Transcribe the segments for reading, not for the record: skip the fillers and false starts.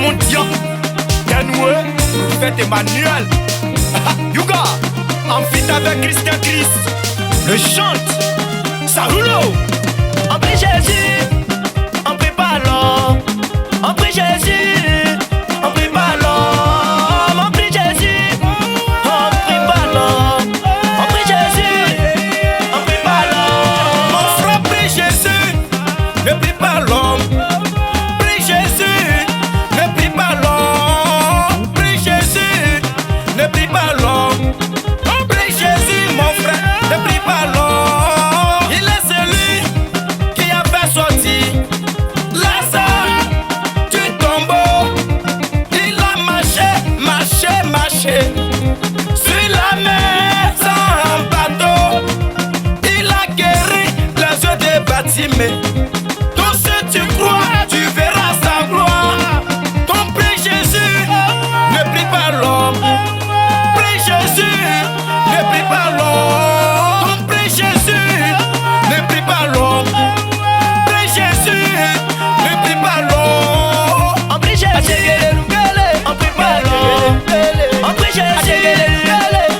Mondial, Kenwe, Fête Emmanuel, Yuga, en feat avec Christian Christ, le chante, Sarulo, en prie Jésus, en prie pas l'homme, en prie Jésus, en prie pas l'homme, en prie Jésus, en prie pas l'homme, en prie Jésus, en prie pas l'homme. Mon frère prie Jésus, ne prie pas l'homme. Prie Jésus, ne prie pas l'homme. Prie Jésus, ne prie pas l'homme. Prie Jésus, mon frère, ne prie pas l'homme. Il est celui qui a fait sortir Lazare du tombeau. Il a marché sur la mer sans bateau. Il a guéri les yeux des bâtiments. Tout ce tu crois, tu verras sa gloire. Ton prie Jésus, ne prie pas l'homme. Prie Jésus, ne prie pas l'homme. Ton prie Jésus, ne prie pas l'homme. Prie Jésus, ne prie pas l'homme. En prie Jésus, en prie pas l'homme, en prie Jésus,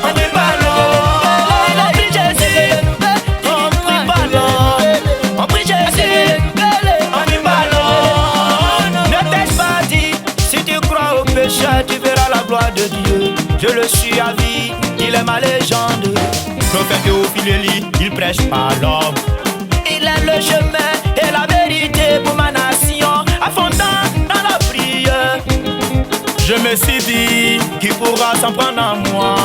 en prie pas l'homme, en prie Jésus, en prie pas l'homme, en prie Jésus, en prie pas l'homme. Ne t'ai-je pas dit, si tu crois au péché, tu verras la gloire de Dieu. Je le suis à vie, il est ma légende. Prophète Théophile, il prêche pas l'homme. Il est le chemin et la vérité pour ma nation, à fondant dans la prière. Je me suis dit, qui pourra s'en prendre à moi?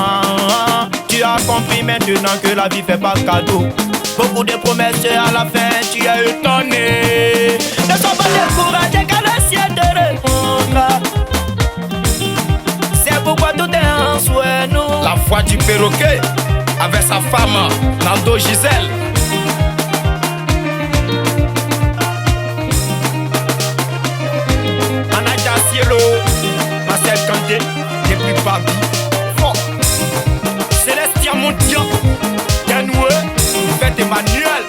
Tu as compris maintenant que la vie fait pas cadeau. Beaucoup de promesses et à la fin tu es étonné. Ne sois pas découragé car le ciel te répondra. C'est pourquoi tout est en souhait nous. La voix du perroquet avec sa femme, Nando Gisèle. Anaja Cielo, Marcel Kandé, depuis Babi. Fort. Célestia Mondial, Kenwe, Fête Emmanuel.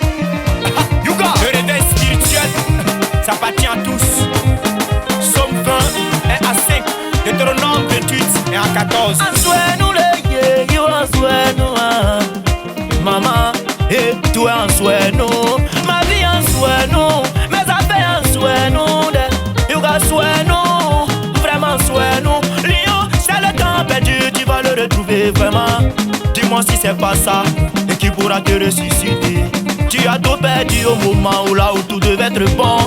Yuga, le réveil spirituel, ça appartient à tous. Somme 20, 1 à 5, Deutéronome 28 et à 14. En souhait nous les yeux, en souhait nous. Maman, et toi en souhait nous. Ma vie en souhait nous. Mes affaires en souhait nous. Yuga souhait nous. Vraiment souhait nous. Lion, c'est le temps perdu, tu vas le retrouver vraiment. Dis-moi si c'est pas ça, et qui pourra te ressusciter. Tu as tout perdu au moment où là où tout devait être bon.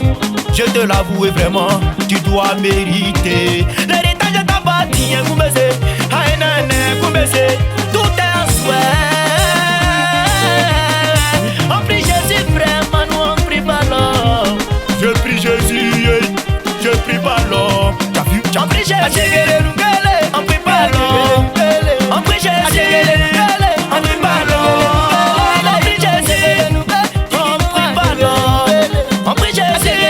Je te l'avoue vraiment, tu dois mériter. L'héritage t'appartient, Koumbese. Aïe, nané, Koumbese. Tout est en souhait. On prie Jésus, vraiment, nous on prie pas l'homme. Je prie Jésus, je prie pas l'homme. T'as vu? On prie Jésus, on prie pas l'homme. On prie Jésus, on prie pas l'homme. On prie Jésus, on prie pas l'homme. On prie Jésus,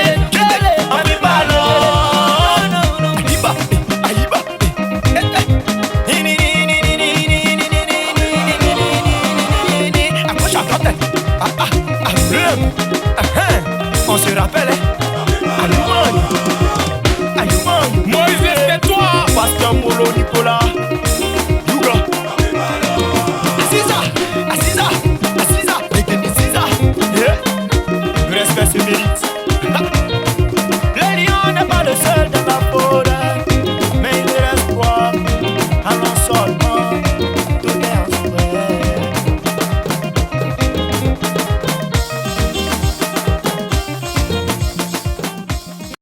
on prie pas l'homme. Aïba, Aïba. Approche à côté. On se rappelle, Allemagne. Moïse, laisse-toi. Pasteur Molo.